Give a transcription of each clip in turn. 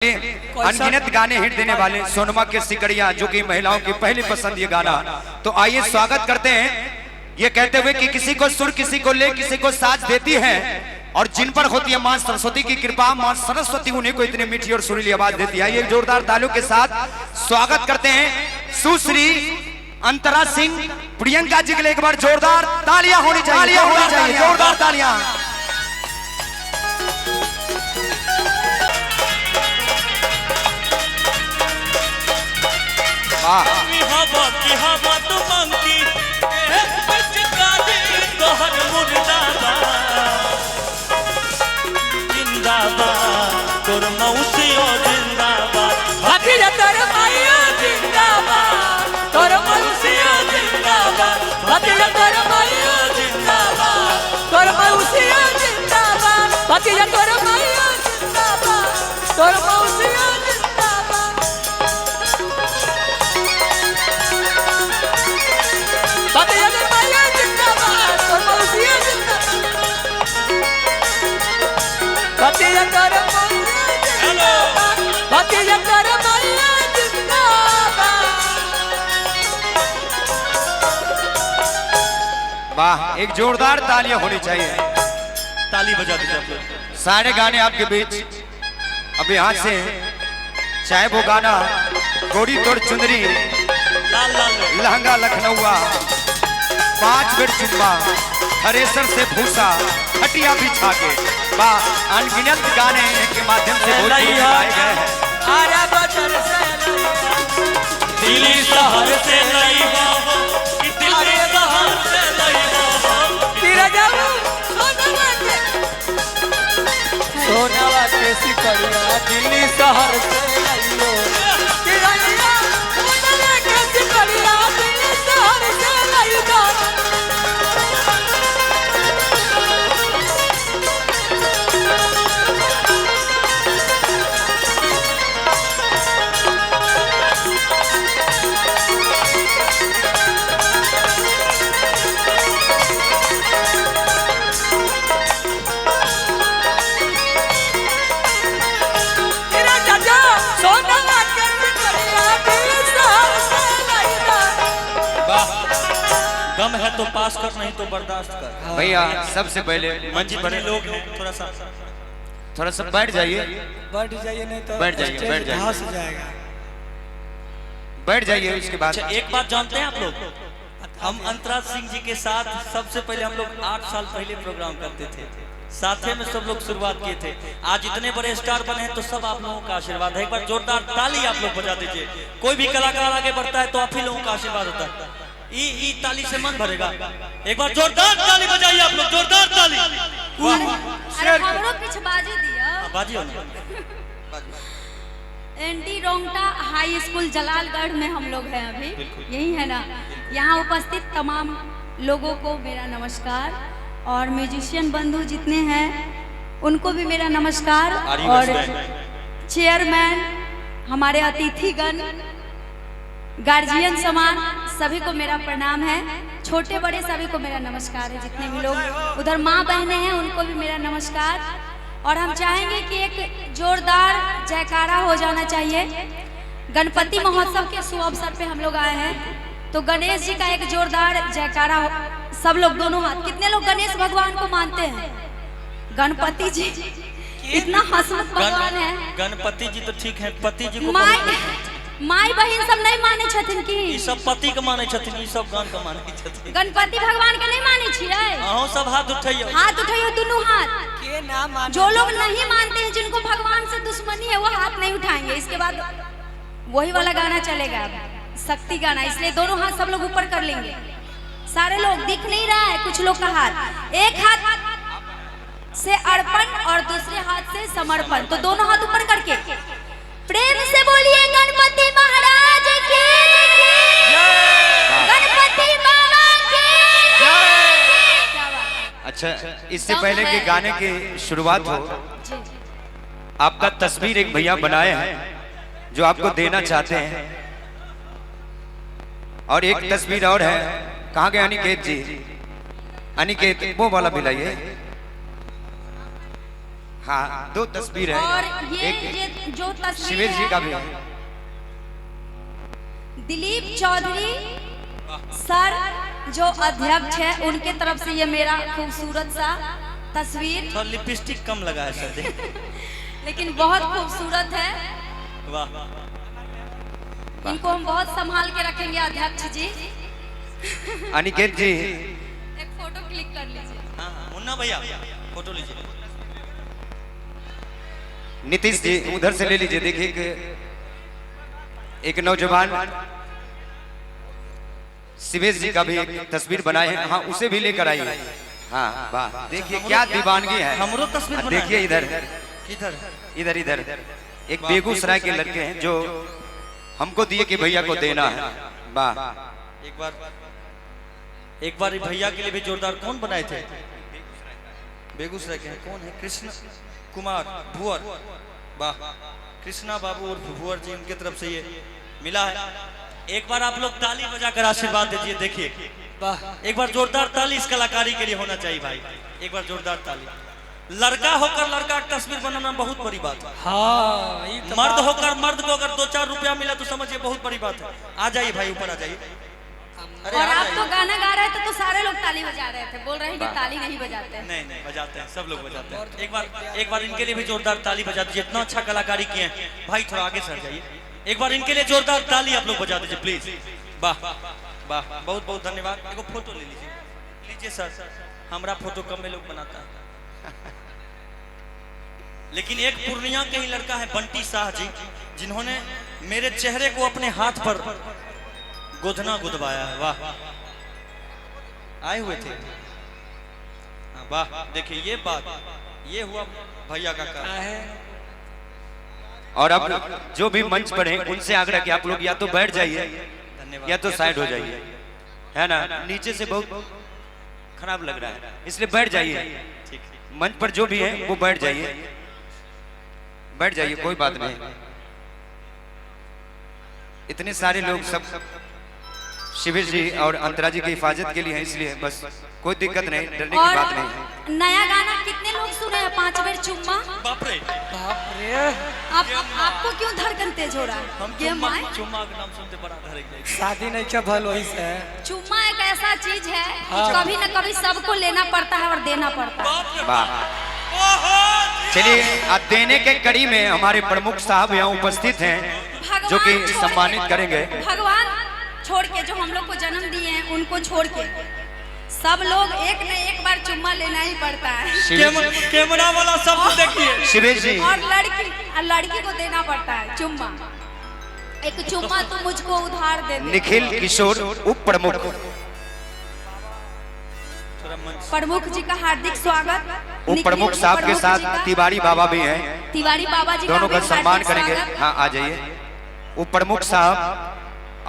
अनगिनत गाने हिट देने वाले सोनमा के सिकड़िया, जो कि महिलाओं की पहली पसंद ये गाना। तो आइए स्वागत करते हैं ये कहते हुए कि किसी को सुर, किसी को ले, किसी को साज देती है, और जिन पर होती है मां सरस्वती की कृपा, मां सरस्वती उन्हीं को इतनी मीठी और सुरीली आवाज देती है। आइए जोरदार तालियों के साथ स्वागत करते हैं सुश्री अंतरा सिंह प्रियंका जी के लिए। एक बार जोरदार तालियां होनी चाहिए, जोरदार तालियां। वाह, एक जोरदार तालियां होनी चाहिए। ताली बजा दीजिए। सारे गाने आपके बीच अब यहाँ से, चाहे वो गाना गोरी तोड़ चुंदरी, लहंगा लखनऊआ, 5 बेर चुम्मा, थ्रेसर से भूसा, खटिया बिछा के, वाह, अनगिनत गाने के माध्यम से गाए गए हैं। दिल्ली शहर से नहीं सोनावा के सिकड़िया, दिल्ली शहर से लाइयो, सोनावा के सिकड़िया, दिल्ली शहर से लाइयो। गम है तो पास कर, नहीं तो बर्दाश्त कर। भैया सबसे पहले मंजिल बड़े लोग हैं, थोड़ा सा बैठ जाइए, नहीं तो बैठ जाइए, बैठ जाइए, से जाएगा। बैठ जाइए। उसके बाद एक बात जानते हैं आप लोग, हम अंतरा सिंह जी के साथ सबसे पहले हम लोग 8 साल पहले प्रोग्राम करते थे, साथे में सब लोग शुरुआत किए थे। आज इतने बड़े स्टार बने हैं तो सब आप लोगों का आशीर्वाद है। एक बार जोरदार ताली आप लोग बजा दीजिए। कोई भी कलाकार आगे बढ़ता है तो आप ही लोगों का आशीर्वाद होता है। ई ताली से मन भरेगा। एक बार जोरदार ताली बजाइए आप लोग, जोरदार ताली। हमरो पीछे बाजे दिया। बाजियो ना। एनडी रोंगटा हाई स्कूल जलालगढ़ में हम लोग हैं अभी, यही है ना। यहाँ उपस्थित तमाम लोगों को मेरा नमस्कार, और म्यूजिशियन बंधु जितने हैं उनको भी मेरा नमस्कार, और चेयरमैन, हमारे अतिथिगण, गार्जियन समान सभी को मेरा प्रणाम है। छोटे बड़े सभी को मेरा नमस्कार है। जितने भी लोग उधर माँ बहनें हैं उनको भी मेरा नमस्कार। और हम चाहेंगे कि एक जोरदार जयकारा हो जाना चाहिए। गणपति महोत्सव के शुभ अवसर पे हम लोग आए हैं, तो गणेश जी का एक जोरदार जयकारा हो। सब लोग दोनों हाथ। कितने लोग गणेश भगवान को मानते हैं? गणपति जी इतना हंसमुख भगवान है। गणपति जी तो ठीक है, पति जी को माई बहन सब नहीं माने छथिन की? ई सब पति के माने छथिन, ई सब गण के माने छथिन। गणपति भगवान के नहीं माने छियै? अहो सब हाथ उठाइयो, हाथ उठाइयो, दोनों हाथ। के ना माने? जो लोग नहीं मानते हैं, जिनको भगवान से दुश्मनी है, वो हाथ नहीं उठाएंगे। इसके बाद वही वाला गाना चलेगा, शक्ति गाना, इसलिए दोनों हाथ सब लोग ऊपर कर लेंगे। सारे लोग, दिख नहीं रहा है कुछ लोग का हाथ, एक हाथ से अर्पण और दूसरे हाथ से समर्पण, तो दोनों हाथ ऊपर करके प्रेम से बोलिए गणपति महाराज की, गणपति बाबा की। अच्छा, इससे पहले कि गाने की शुरुआत हो, आपका तस्वीर एक भैया बनाए हैं जो आपको देना चाहते हैं, और एक तस्वीर और है। कहाँ गए अनिकेत जी? अनिकेत वो वाला भी लाइए। हाँ 2 तस्वीर है। और ये एक जो तस्वीर शिवेश जी है, का भी है। दिलीप चौधरी सर जो अध्यक्ष है, उनके तरफ से ये मेरा खूबसूरत सा तस्वीर, थोड़ा लिपस्टिक कम लगा है सर जी। लेकिन बहुत खूबसूरत है। वाह, इनको हम बहुत संभाल के रखेंगे अध्यक्ष जी। अनिकेत जी एक फोटो क्लिक कर लीजिए। हाँ मुन्ना भैया फोटो लीजिए। नीतीश जी उधर से ले लीजिए। देखिए एक नौजवान शिवेश जी का भी एक तस्वीर बनाए हैं। हाँ उसे भी लेकर आइए। हाँ वाह, देखिए क्या दीवानगी है। हमरो तस्वीर बनाए। देखिए इधर किधर? इधर इधर एक बेगूसराय के लड़के हैं जो हमको दिए कि भैया को देना है। वाह, एक बार भैया के लिए भी जोरदार कौन बनाए थे? बेगूसराय के हैं, कौन है? कृष्ण कुमार भुवर। वाह, कृष्णा बाबू और भुवर जी, उनके तरफ से ये मिला है। एक बार आप लोग ताली बजाकर आशीर्वाद दीजिए। देखिए वाह, एक बार जोरदार ताली इस कलाकारी के लिए होना चाहिए भाई। एक बार जोरदार ताली। लड़का होकर लड़का की तस्वीर बनाना बहुत बड़ी बात है। हाँ, मर्द होकर मर्द को अगर 2-4 रुपया मिला तो समझिए बहुत बड़ी बात है। आ जाइए भाई, ऊपर आ जाइए। और आप तो गाना गा रहे थे तो सारे लोग ताली बजा रहे थे, बोल रहे हैं कि ताली नहीं बजाते हैं। नहीं नहीं बजाते हैं, सब लोग बजाते हैं। एक बार इनके लिए भी जोरदार ताली बजा दीजिए। इतना अच्छा कलाकारी किए हैं भाई, थोड़ा आगे सर जाइए। एक बार इनके लिए जोरदार ताली आप लोग बजा दीजिए प्लीज। वाह वाह, बहुत बहुत धन्यवाद। एगो फोटो ले लीजिए। लीजिए सर, हमारा फोटो कम में लोग बनाता है। लेकिन एक पूर्णिया के ही लड़का है बंटी शाह जी, जिन्होंने मेरे चेहरे को अपने हाथ पर गोदना गुदवाया है। वाह, आए हुए थे। वाह, देखिए ये बात, ये हुआ भैया का काम है। और अब जो भी मंच पर हैं उनसे आग्रह कि आप लोग या तो बैठ जाइए या तो साइड हो जाइए, है ना। नीचे से बहुत खराब लग रहा है, इसलिए बैठ जाइए। मंच पर जो भी है वो बैठ जाइए, बैठ जाइए, कोई बात नहीं। इतने सारे लोग सब शिवेश जी और अंतरा जी की हिफाजत के लिए है, इसलिए बस कोई दिक्कत नहीं, डरने की बात नहीं है। नया गाना कितने लोग सुने हैं? 5 बेर चुम्मा। बाप रे बाप रे, आपको क्यों धड़कन तेज हो रहा है? हम ये चुम्मा माय चुम्मा के नाम सुनते बड़ा धड़क जाएगा। शादी नहीं क्या भल वही से। चुम्मा एक ऐसा चीज है कि कभी न कभी सबको लेना पड़ता है और देना पड़ता है। वाह, चलिए आज देने के कड़ी में हमारे प्रमुख साहब यहाँ उपस्थित हैं जो कि सम्मानित करेंगे। भगवान छोड़ के जो हम लोग को जन्म दिए हैं उनको छोड़ के सब लोग एक न एक बार चुम्मा लेना ही पड़ता है। कैमरा वाला सब देखिए। शिवेश जी और लड़की को देना पड़ता है चुम्मा। एक चुम्मा तो मुझको उधार दे दे। निखिल किशोर उप प्रमुख, प्रमुख जी का हार्दिक स्वागत। उप प्रमुख साहब के साथ तिवारी बाबा भी हैं, तिवारी बाबा जी दोनों का भी सम्मान हार्दिक करेंगे। स्वागत। हाँ आ जाइए, उप प्रमुख साहब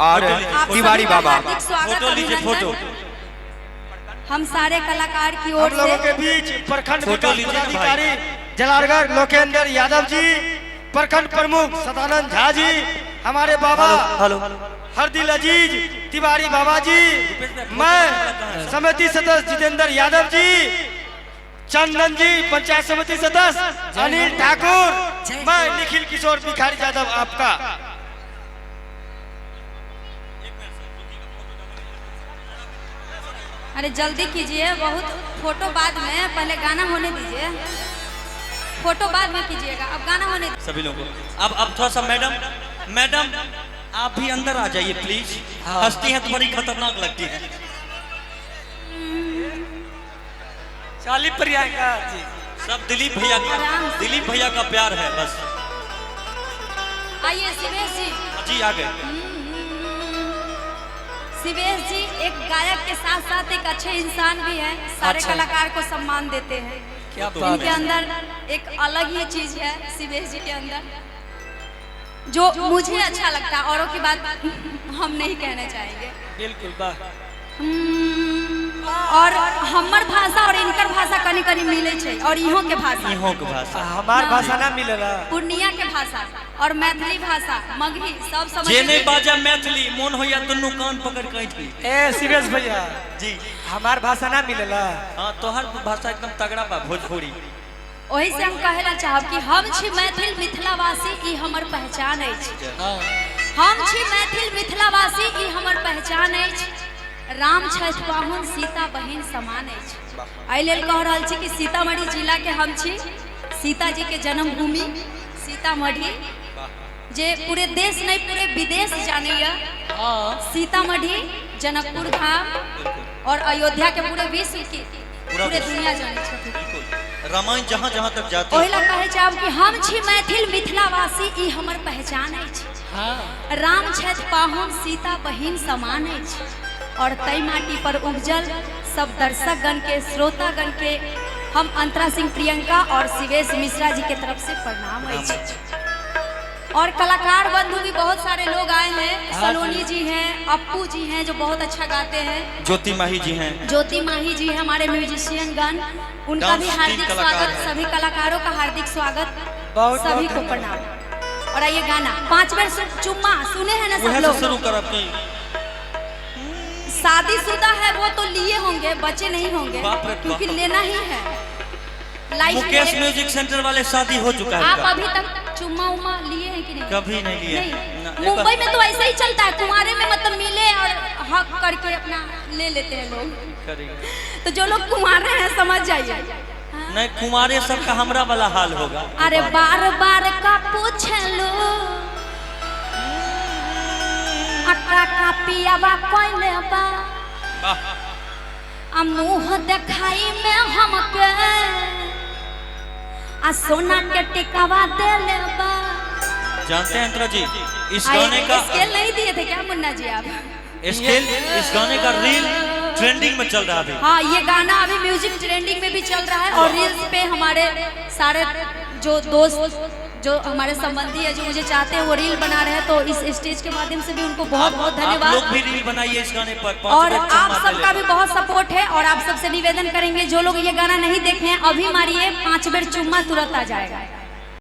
और आप तिवारी सभी का बाबा। हार्दिक स्वागत, फोटो लीजिए, अभिनंदन। फोटो। हम सारे कलाकार की हम ओर लोगों के से बीच प्रखंड फोटो विकास लीजिए ना पदाधिकारी जलालगढ़ लोकेंद्र यादव जी, प्रखंड प्रमुख सदानंद झा जी, हमारे बाबा हरदिल अजीज तिवारी बाबा जी, मैं समिति सदस्य जितेंद्र यादव जी, चंदन जी पंचायत समिति सदस्य अनिल ठाकुर, मैं निखिल किशोर भिखारी यादव आपका। अरे जल्दी कीजिए, बहुत फोटो बाद में, पहले गाना होने दीजिए। फोटो बाद में कीजिएगा, अब गाना होने दीजिए। सभी लोगों को अब थोड़ा सा मैडम आप भी अंदर आ जाइए प्लीज। हंसती हैं तो बड़ी खतरनाक लगती है। चाली प्रियंका जी, सब दिलीप भैया का प्यार है बस। आइए शिवेश जी। जी आ गए। शिवेश जी एक गायक के साथ साथ एक अच्छे इंसान भी हैं, सारे अच्छा। कलाकार को सम्मान देते हैं। क्या बात इनके है। अंदर एक अलग ही चीज है शिवेश जी के अंदर, जो मुझे अच्छा लगता है। औरों की बात हम नहीं कहना चाहेंगे। बिल्कुल वाह। और हमर भाषा और इनकर भाषा कनी कनी मिले छे, और इहों के भाषा, इहों के भाषा, हमार भाषा ना मिलेला। पूर्णिया के भाषा और मैथिली भाषा, मगही सब समझ जे नहीं बाजा मैथिली मोन होया दुनू कान पकड़ के थी। ए शिवेश भैया जी हमार भाषा ना मिलेला। हाँ, तोहर भाषा एकदम तगड़ा बा, भोजपुरी। वही से हम कहला चाहब कि हम छी मैथिल मिथिलावासी, ई हमर पहचान अछि। हम छी मैथिल मिथिलावासी, ई हमर पहचान अछि। राम छथि पाहुन, सीता बहिन समान अछि। एहि लेल कह रहल छी कि सीतामढ़ी जिला के हम छी, सीता जी के जन्मभूमि सीतामढ़ी, जे पूरे देश नहीं पूरे विदेश जाने सीतामढ़ी, जनकपुर धाम और अयोध्या के पूरे विश्व की पूरे दुनिया जाने छथिन। रामायण जहाँ जहाँ तक जाती ओहिला कहे चाहब कि हम छी मैथिल मिथिलावासी, ई हमर पहचान अछि। राम छथि पाहुन, सीता बहिन समान अछि। और तई माटी पर उपजल सब दर्शक गण के, श्रोता गण के हम अंतरा सिंह प्रियंका और शिवेश मिश्रा जी के तरफ से प्रणाम अछि। और कलाकार बंधु भी बहुत सारे लोग आए हैं। सलोनी जी हैं, अप्पू जी हैं जो बहुत अच्छा गाते हैं, ज्योति माही जी हैं, ज्योति माही जी हैं हमारे म्यूजिशियन गण, उनका भी हार्दिक स्वागत। सभी कलाकारों का हार्दिक स्वागत, सभी को प्रणाम। और ये गाना 5 बार चुम्मा सुने हैं ना सब लोग? शुरू कर अपनी। शादीशुदा है वो तो लिए होंगे, बच्चे नहीं होंगे क्योंकि लेना ही है। मुकेश म्यूजिक सेंटर वाले शादी हो चुका है। आप अभी तक चुम्मा उम्मा लिए हैं कि नहीं? कभी नहीं लिए। मुंबई में तो ऐसा ही चलता है, कुंवारे में मतलब मिले और हक करके अपना ले लेते हैं लोग। तो जो लोग कुंवारे हैं समझ जाइए। नहीं, कुंवारे सब का हमरा वाला हाल होगा। अरे बार बार का पूछ लो, अकरा का पियावा कोई लेबा, आ मुँह दिखाई में हमके आ सोना के टिकावा दे लेबा। जानते हैं अंतरा जी, इस गाने का स्केल नहीं दिए थे क्या मुन्ना जी आप? स्केल, इस गाने का रील ट्रेंडिंग में चल रहा है अभी। हाँ, ये गाना अभी म्यूजिक ट्रेंडिंग में भी चल रहा है और रील्स पे हमारे सारे जो दोस्त, जो हमारे संबंधी है, जो मुझे चाहते हैं वो रील बना रहे हैं। तो इस स्टेज के माध्यम से भी उनको बहुत बहुत धन्यवाद। आप लोग भी रील बनाइए इस गाने पर। और आप सबका भी बहुत सपोर्ट है और आप सबसे निवेदन करेंगे जो लोग ये गाना नहीं देखे हैं अभी मारिए, 5 बार चुम्मा तुरंत आ जाएगा।